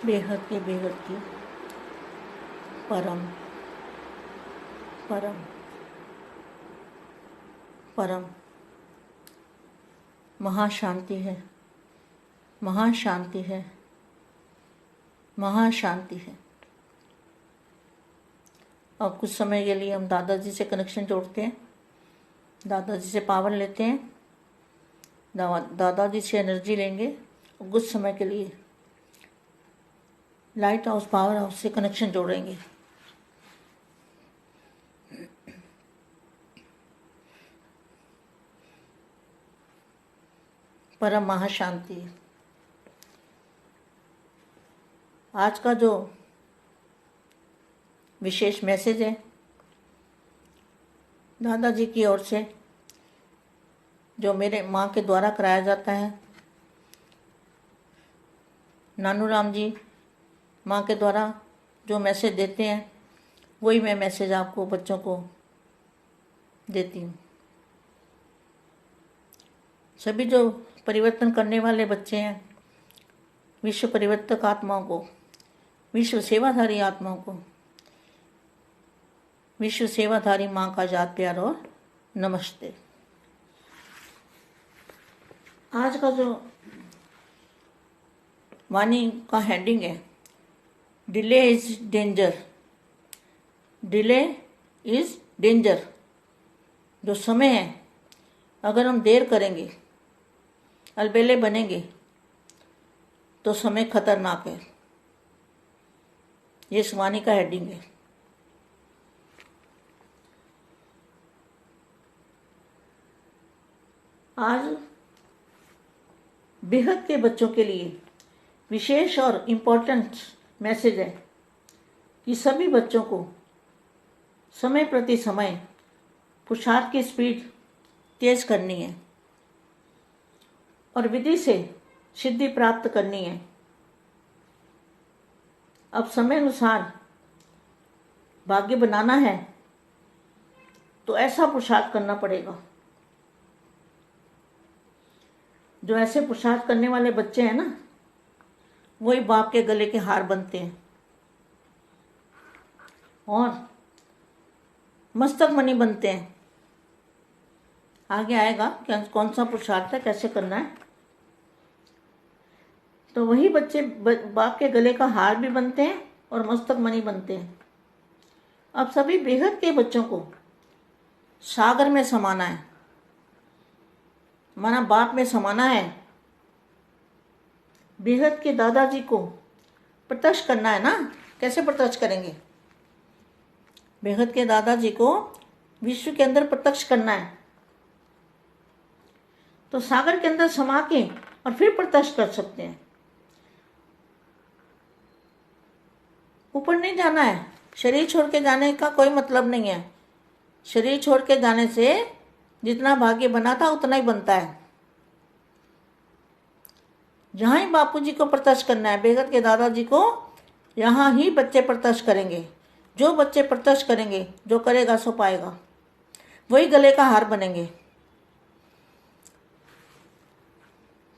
बेहद की परम परम परम महाशांति है, महाशांति है, महाशांति है। अब कुछ समय के लिए हम दादाजी से कनेक्शन जोड़ते हैं, दादाजी से पावर लेते हैं, दादाजी से एनर्जी लेंगे और कुछ समय के लिए लाइट हाउस पावर हाउस से कनेक्शन जोड़ेंगे। परम महाशांति। आज का जो विशेष मैसेज है दादाजी की ओर से, जो मेरे माँ के द्वारा कराया जाता है, नानू राम जी माँ के द्वारा जो मैसेज देते हैं वही मैं मैसेज आपको बच्चों को देती हूँ। सभी जो परिवर्तन करने वाले बच्चे हैं, विश्व परिवर्तक आत्माओं को, विश्व सेवाधारी आत्माओं को, विश्व सेवाधारी माँ का याद प्यार और नमस्ते। आज का जो वाणी का हेडिंग है, delay is danger. Delay is danger. जो समय है, अगर हम देर करेंगे, अलबेले बनेंगे तो समय खतरनाक है। ये इस वाणी का हेडिंग है। आज बेहद के बच्चों के लिए विशेष और इम्पोर्टेंट मैसेज है कि सभी बच्चों को समय प्रति समय पुरुषार्थ की स्पीड तेज करनी है और विधि से सिद्धि प्राप्त करनी है। अब समय अनुसार भाग्य बनाना है तो ऐसा पुरुषार्थ करना पड़ेगा। जो ऐसे पुरुषार्थ करने वाले बच्चे हैं ना, वही बाप के गले के हार बनते हैं और मस्तक मणि बनते हैं। आगे आएगा कि कौन सा पुरुषार्थ है, कैसे करना है। तो वही बच्चे बाप के गले का हार भी बनते हैं और मस्तक मणि बनते हैं। अब सभी बेहद के बच्चों को सागर में समाना है, माना बाप में समाना है। बेहद के दादाजी को प्रत्यक्ष करना है ना। कैसे प्रत्यक्ष करेंगे? बेहद के दादाजी को विश्व के अंदर प्रत्यक्ष करना है तो सागर के अंदर समा के और फिर प्रत्यक्ष कर सकते हैं। ऊपर नहीं जाना है। शरीर छोड़ के जाने का कोई मतलब नहीं है। शरीर छोड़ के जाने से जितना भाग्य बना था उतना ही बनता है। जहाँ ही बापूजी को प्रत्यक्ष करना है, बेहद के दादाजी को, यहाँ ही बच्चे प्रत्यक्ष करेंगे। जो बच्चे प्रत्यक्ष करेंगे, जो करेगा सो पाएगा, वही गले का हार बनेंगे।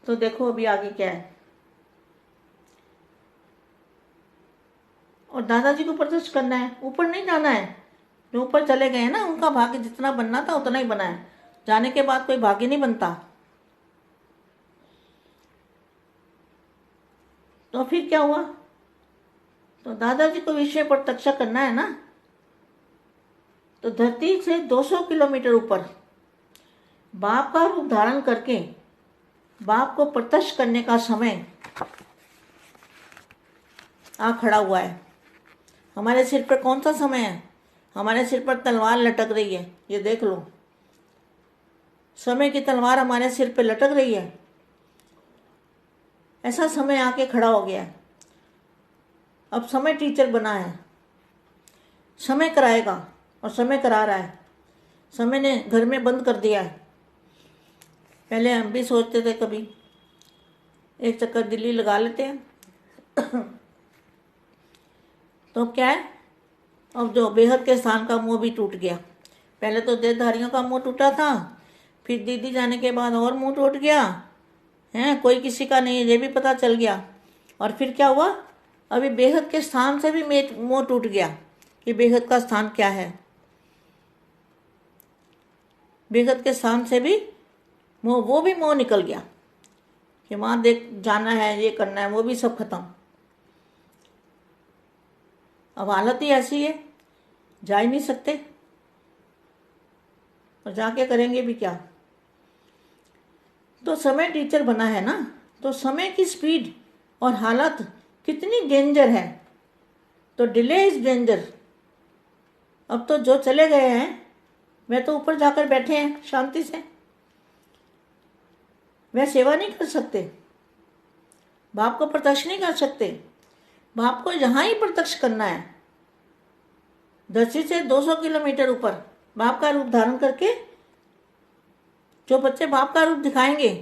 तो देखो अभी आगे क्या है। और दादाजी को प्रत्यक्ष करना है, ऊपर नहीं जाना है। जो ऊपर चले गए हैं ना, उनका भाग्य जितना बनना था उतना ही बना है। जाने के बाद कोई भाग्य नहीं बनता। तो फिर क्या हुआ? तो दादाजी को विश्व में प्रत्यक्ष करना है ना, तो धरती से 200 किलोमीटर ऊपर बाप का रूप धारण करके बाप को प्रत्यक्ष करने का समय आ खड़ा हुआ है। हमारे सिर पर कौन सा समय है? हमारे सिर पर तलवार लटक रही है। ये देख लो, समय की तलवार हमारे सिर पे लटक रही है। ऐसा समय आके खड़ा हो गया है। अब समय टीचर बना है। समय कराएगा और समय करा रहा है। समय ने घर में बंद कर दिया है। पहले हम भी सोचते थे कभी एक चक्कर दिल्ली लगा लेते हैं तो क्या है, अब जो बेहद के स्थान का मुंह भी टूट गया। पहले तो देहधारियों का मुंह टूटा था, फिर दीदी जाने के बाद और मुंह टूट गया है। कोई किसी का नहीं है, ये भी पता चल गया। और फिर क्या हुआ? अभी बेहद के स्थान से भी मोह टूट गया कि बेहद का स्थान क्या है। बेहद के स्थान से भी वो भी मोह निकल गया कि वहाँ देख जाना है, ये करना है, वो भी सब खत्म। अब हालत ही ऐसी है, जा ही नहीं सकते, और जाके करेंगे भी क्या। तो समय टीचर बना है ना, तो समय की स्पीड और हालत कितनी डेंजर है। तो डिले इज डेंजर। अब तो जो चले गए हैं वे तो ऊपर जाकर बैठे हैं शांति से, वे सेवा नहीं कर सकते, बाप को प्रत्यक्ष नहीं कर सकते। बाप को यहाँ ही प्रत्यक्ष करना है। धरती से 200 किलोमीटर ऊपर बाप का रूप धारण करके जो बच्चे बाप का रूप दिखाएंगे,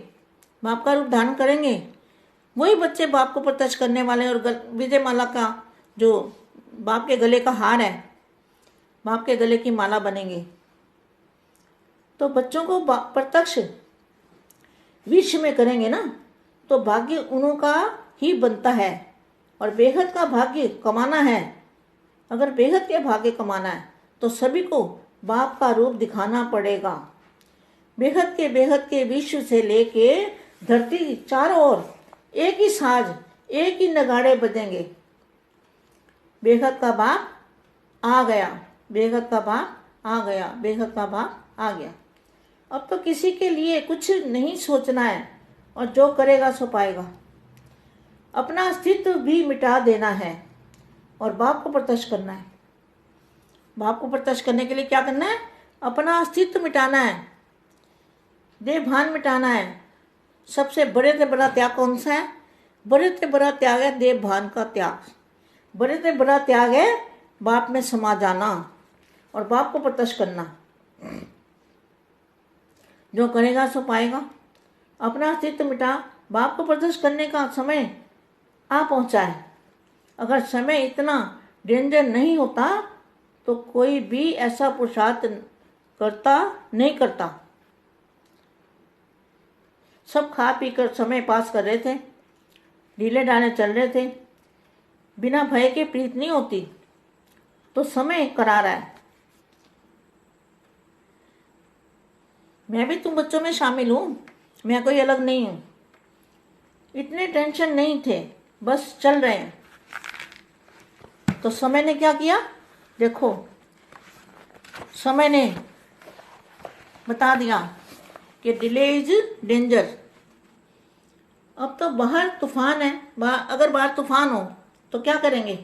बाप का रूप धारण करेंगे, वही बच्चे बाप को प्रत्यक्ष करने वाले। और विजय माला का जो बाप के गले का हार है, बाप के गले की माला बनेंगे। तो बच्चों को प्रत्यक्ष विश्व में करेंगे ना, तो भाग्य उन्हों का ही बनता है। और बेहद का भाग्य कमाना है, अगर बेहद के भाग्य कमाना है तो सभी को बाप का रूप दिखाना पड़ेगा। बेहद के विश्व से लेके धरती चारों ओर एक ही साज, एक ही नगाड़े बजेंगे। बेहद का बाप आ गया, बेहद का बाप आ गया, बेहद का बाप आ गया। अब तो किसी के लिए कुछ नहीं सोचना है, और जो करेगा सो पाएगा। अपना अस्तित्व भी मिटा देना है और बाप को प्रत्यक्ष करना है। बाप को प्रत्यक्ष करने के लिए क्या करना है? अपना अस्तित्व मिटाना है, देह भान मिटाना है। सबसे बड़े से बड़ा त्याग कौन सा है? बड़े से बड़ा त्याग है देह भान का त्याग। बड़े से बड़ा त्याग है बाप में समा जाना और बाप को प्रत्यक्ष करना। जो करेगा सो पाएगा। अपना अस्तित्व मिटा, बाप को प्रत्यक्ष करने का समय आ पहुंचा है। अगर समय इतना डेंजर नहीं होता तो कोई भी ऐसा पुरुषार्थ नहीं करता। सब खा पी कर समय पास कर रहे थे, ढीले ढाले चल रहे थे, बिना भय के प्रीत नहीं होती। तो समय करा रहा है। मैं भी तुम बच्चों में शामिल हूँ, मैं कोई अलग नहीं हूँ। इतने टेंशन नहीं थे, बस चल रहे हैं। तो समय ने क्या किया? देखो, समय ने बता दिया कि डिले इज डेंजर। अब तो बाहर तूफान है, अगर बाहर तूफान हो तो क्या करेंगे?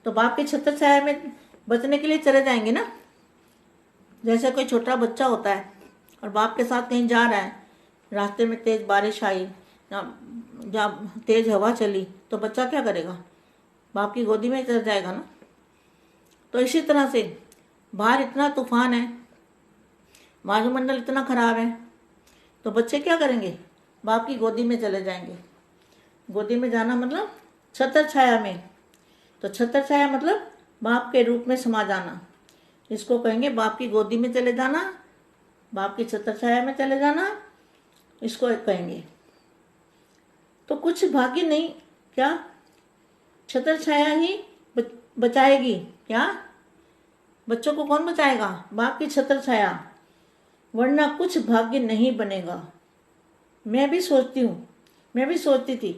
तो बाप की छत्र छाया में बचने के लिए चले जाएंगे ना। जैसे कोई छोटा बच्चा होता है और बाप के साथ कहीं जा रहा है, रास्ते में तेज बारिश आई या तेज हवा चली, तो बच्चा क्या करेगा? बाप की गोदी में चल जाएगा ना। तो इसी तरह से बाहर इतना तूफान है, वायुमंडल इतना खराब है, तो बच्चे क्या करेंगे? बाप की गोदी में चले जाएंगे। गोदी में जाना मतलब छत्र छाया में। तो छत्र छाया मतलब बाप के रूप में समा जाना। इसको कहेंगे बाप की गोदी में चले जाना, बाप की छत्र छाया में चले जाना, इसको कहेंगे। तो कुछ भाग्य नहीं, क्या छत्र छाया ही बचाएगी? क्या बच्चों को कौन बचाएगा? बाप की छत्र छाया, वरना कुछ भाग्य नहीं बनेगा। मैं भी सोचती थी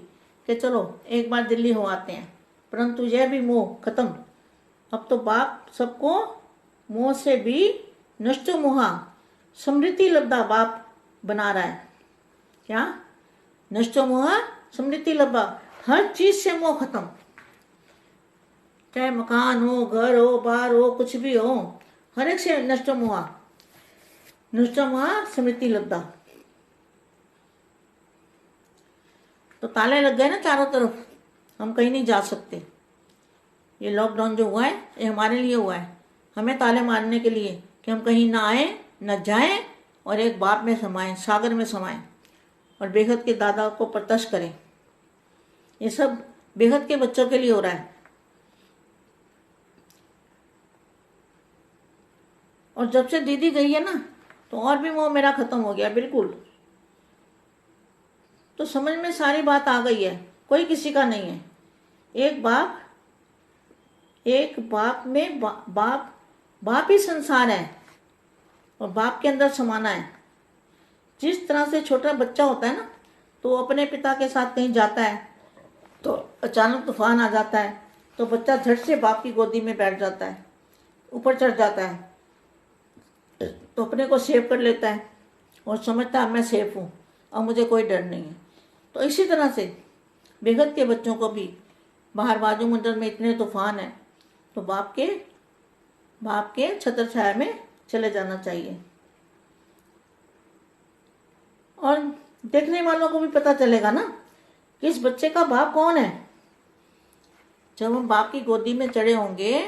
कि चलो एक बार दिल्ली हो आते हैं, परंतु यह भी मोह खत्म। अब तो बाप सबको मोह से भी नष्ट मोहा समृद्धि लब्धा बाप बना रहा है। क्या? नष्ट मोहा समृद्धि लब्धा, हर चीज से मोह खत्म। चाहे मकान हो, घर हो, बार हो, कुछ भी हो, हर एक से नष्ट मोहा समृद्धि लब्धा। तो ताले लग गए ना चारों तरफ, हम कहीं नहीं जा सकते। ये लॉकडाउन जो हुआ है ये हमारे लिए हुआ है, हमें ताले मारने के लिए कि हम कहीं ना आए न जाएं और एक बाप में समाएं, सागर में समाएं और बेहद के दादा को प्रत्यक्ष करें। ये सब बेहद के बच्चों के लिए हो रहा है। और जब से दीदी गई है ना, तो और भी मोह मेरा खत्म हो गया बिल्कुल। तो समझ में सारी बात आ गई है, कोई किसी का नहीं है। एक बाप में बाप ही संसार है और बाप के अंदर समाना है। जिस तरह से छोटा बच्चा होता है ना, तो वो अपने पिता के साथ कहीं जाता है तो अचानक तूफान आ जाता है, तो बच्चा झट से बाप की गोदी में बैठ जाता है, ऊपर चढ़ जाता है, तो अपने को सेव कर लेता है और समझता है मैं सेफ हूँ, अब मुझे कोई डर नहीं है। तो इसी तरह से बेहद के बच्चों को भी बाहर वायुमंडल में इतने तूफान हैं, तो बाप के छत्र छाया में चले जाना चाहिए। और देखने वालों को भी पता चलेगा ना कि इस बच्चे का बाप कौन है। जब हम बाप की गोदी में चढ़े होंगे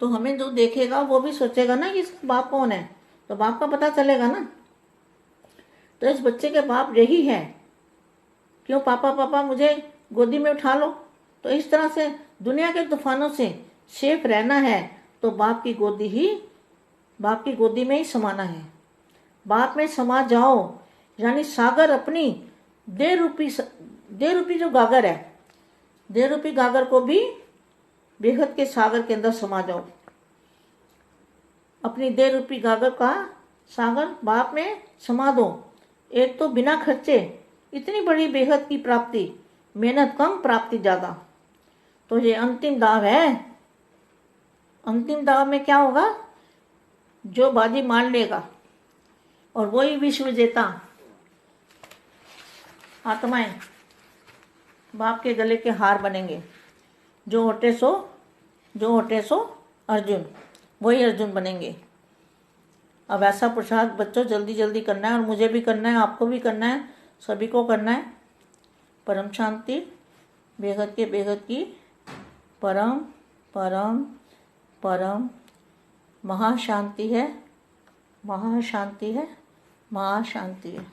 तो हमें जो देखेगा वो भी सोचेगा ना कि इसका बाप कौन है, तो बाप का पता चलेगा ना। तो इस बच्चे के बाप यही है, क्यों पापा पापा मुझे गोदी में उठा लो। तो इस तरह से दुनिया के तूफानों से सेफ रहना है तो बाप की गोदी में ही समाना है। बाप में समा जाओ, यानी सागर अपनी देह रूपी जो गागर है, देह रूपी गागर को भी बेहद के सागर के अंदर समा जाओ। अपनी देह रूपी गागर का सागर बाप में समा दो। एक तो बिना खर्चे इतनी बड़ी बेहद की प्राप्ति, मेहनत कम प्राप्ति ज़्यादा। तो ये अंतिम दाव है। अंतिम दाव में क्या होगा, जो बाजी मार लेगा और वही विश्व विजेता आत्माएं बाप के गले के हार बनेंगे। जो होते सो अर्जुन, वही अर्जुन बनेंगे। अब ऐसा पुरुषार्थ बच्चों जल्दी जल्दी करना है, और मुझे भी करना है, आपको भी करना है, सभी को करना है। परम शांति बेहद की परम परम परम महाशांति है, महाशांति है, महाशांति है।